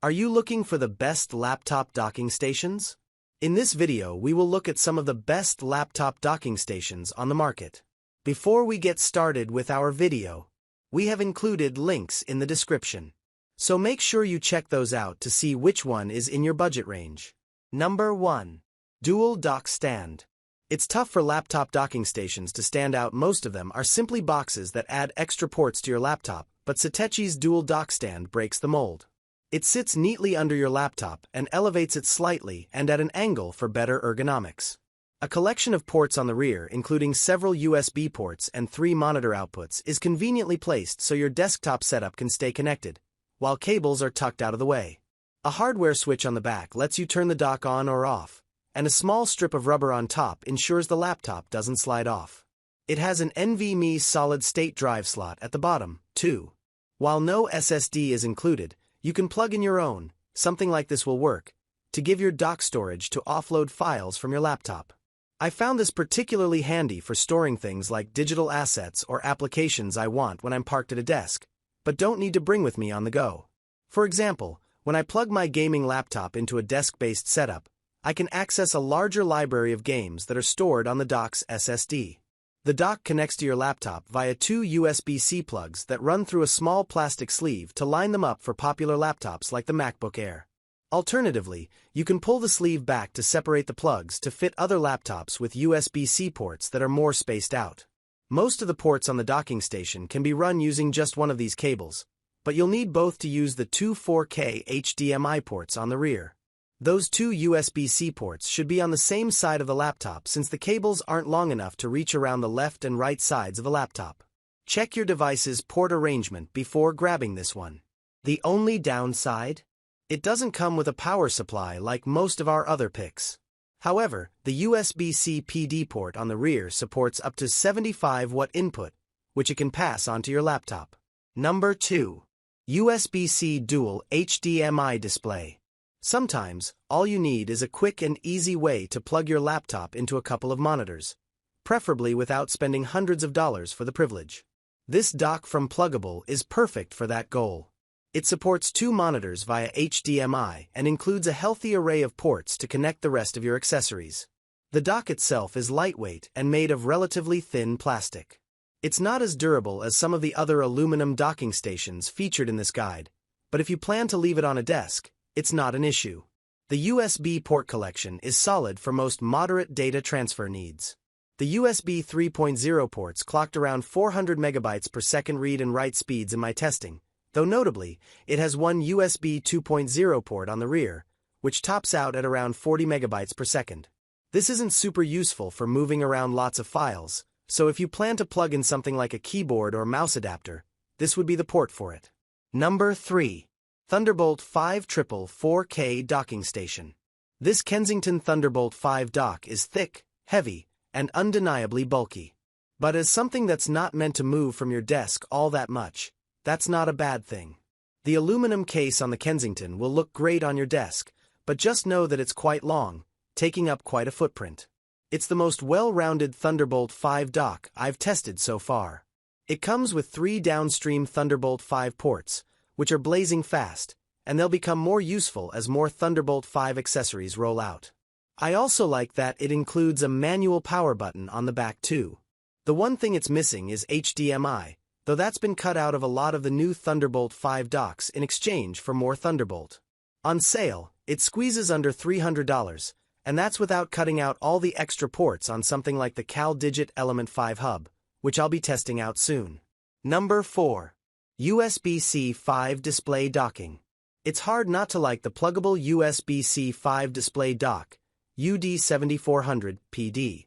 Are you looking for the best laptop docking stations? In this video, we will look at some of the best laptop docking stations on the market. Before we get started with our video, we have included links in the description. So make sure you check those out to see which one is in your budget range. Number 1. Dual Dock Stand. It's tough for laptop docking stations to stand out. Most of them are simply boxes that add extra ports to your laptop, but Satechi's Dual Dock Stand breaks the mold. It sits neatly under your laptop and elevates it slightly and at an angle for better ergonomics. A collection of ports on the rear, including several USB ports and 3 monitor outputs, is conveniently placed so your desktop setup can stay connected, while cables are tucked out of the way. A hardware switch on the back lets you turn the dock on or off, and a small strip of rubber on top ensures the laptop doesn't slide off. It has an NVMe solid-state drive slot at the bottom, too. While no SSD is included, you can plug in your own. Something like this will work to give your dock storage to offload files from your laptop. I found this particularly handy for storing things like digital assets or applications I want when I'm parked at a desk, but don't need to bring with me on the go. For example, when I plug my gaming laptop into a desk-based setup, I can access a larger library of games that are stored on the dock's SSD. The dock connects to your laptop via 2 USB-C plugs that run through a small plastic sleeve to line them up for popular laptops like the MacBook Air. Alternatively, you can pull the sleeve back to separate the plugs to fit other laptops with USB-C ports that are more spaced out. Most of the ports on the docking station can be run using just one of these cables, but you'll need both to use the 2 4K HDMI ports on the rear. Those 2 USB-C ports should be on the same side of the laptop since the cables aren't long enough to reach around the left and right sides of the laptop. Check your device's port arrangement before grabbing this one. The only downside? It doesn't come with a power supply like most of our other picks. However, the USB-C PD port on the rear supports up to 75 watt input, which it can pass onto your laptop. Number 2. USB-C Dual HDMI Display. Sometimes, all you need is a quick and easy way to plug your laptop into a couple of monitors, preferably without spending hundreds of dollars for the privilege. This dock from Pluggable is perfect for that goal. It supports 2 monitors via HDMI and includes a healthy array of ports to connect the rest of your accessories. The dock itself is lightweight and made of relatively thin plastic. It's not as durable as some of the other aluminum docking stations featured in this guide, but if you plan to leave it on a desk, it's not an issue. The USB port collection is solid for most moderate data transfer needs. The USB 3.0 ports clocked around 400 megabytes per second read and write speeds in my testing, though notably, it has one USB 2.0 port on the rear, which tops out at around 40 megabytes per second. This isn't super useful for moving around lots of files, so if you plan to plug in something like a keyboard or mouse adapter, this would be the port for it. Number 3. Thunderbolt 5 Triple 4K Docking Station. This Kensington Thunderbolt 5 dock is thick, heavy, and undeniably bulky. But as something that's not meant to move from your desk all that much, that's not a bad thing. The aluminum case on the Kensington will look great on your desk, but just know that it's quite long, taking up quite a footprint. It's the most well-rounded Thunderbolt 5 dock I've tested so far. It comes with 3 downstream Thunderbolt 5 ports, which are blazing fast, and they'll become more useful as more Thunderbolt 5 accessories roll out. I also like that it includes a manual power button on the back too. The one thing it's missing is HDMI, though that's been cut out of a lot of the new Thunderbolt 5 docks in exchange for more Thunderbolt. On sale, it squeezes under $300, and that's without cutting out all the extra ports on something like the CalDigit Element 5 hub, which I'll be testing out soon. Number 4. USB-C 5 Display Docking. It's hard not to like the pluggable USB-C 5 display dock, UD7400 PD.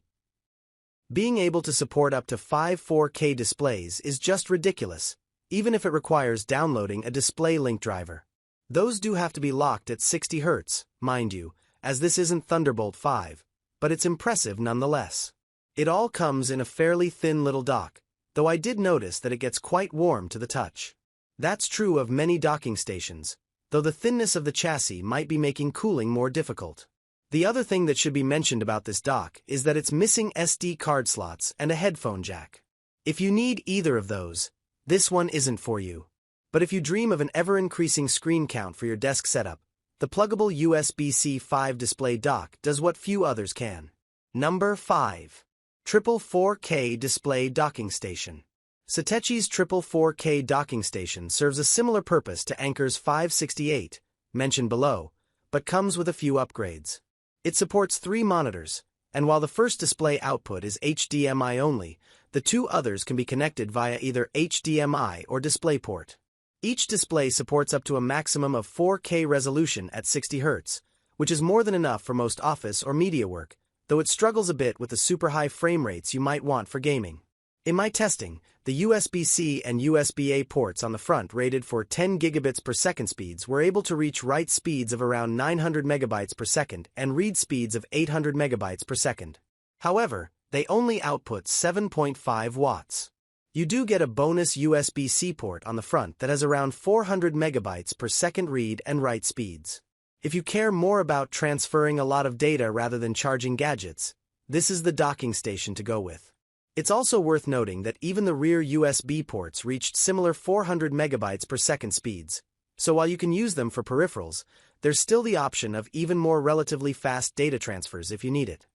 Being able to support up to 5 4K displays is just ridiculous, even if it requires downloading a display link driver. Those do have to be locked at 60 Hz, mind you, as this isn't Thunderbolt 5, but it's impressive nonetheless. It all comes in a fairly thin little dock, though I did notice that it gets quite warm to the touch. That's true of many docking stations, though the thinness of the chassis might be making cooling more difficult. The other thing that should be mentioned about this dock is that it's missing SD card slots and a headphone jack. If you need either of those, this one isn't for you. But if you dream of an ever-increasing screen count for your desk setup, the pluggable USB-C 5 display dock does what few others can. Number 5. Triple 4K Display Docking Station. Satechi's Triple 4K Docking Station serves a similar purpose to Anker's 568, mentioned below, but comes with a few upgrades. It supports 3 monitors, and while the first display output is HDMI only, the 2 others can be connected via either HDMI or DisplayPort. Each display supports up to a maximum of 4K resolution at 60 Hz, which is more than enough for most office or media work, though it struggles a bit with the super high frame rates you might want for gaming. In my testing, the USB-C and USB-A ports on the front rated for 10 gigabits per second speeds were able to reach write speeds of around 900 megabytes per second and read speeds of 800 megabytes per second. However, they only output 7.5 watts. You do get a bonus USB-C port on the front that has around 400 megabytes per second read and write speeds. If you care more about transferring a lot of data rather than charging gadgets, this is the docking station to go with. It's also worth noting that even the rear USB ports reached similar 400 megabytes per second speeds, so while you can use them for peripherals, there's still the option of even more relatively fast data transfers if you need it.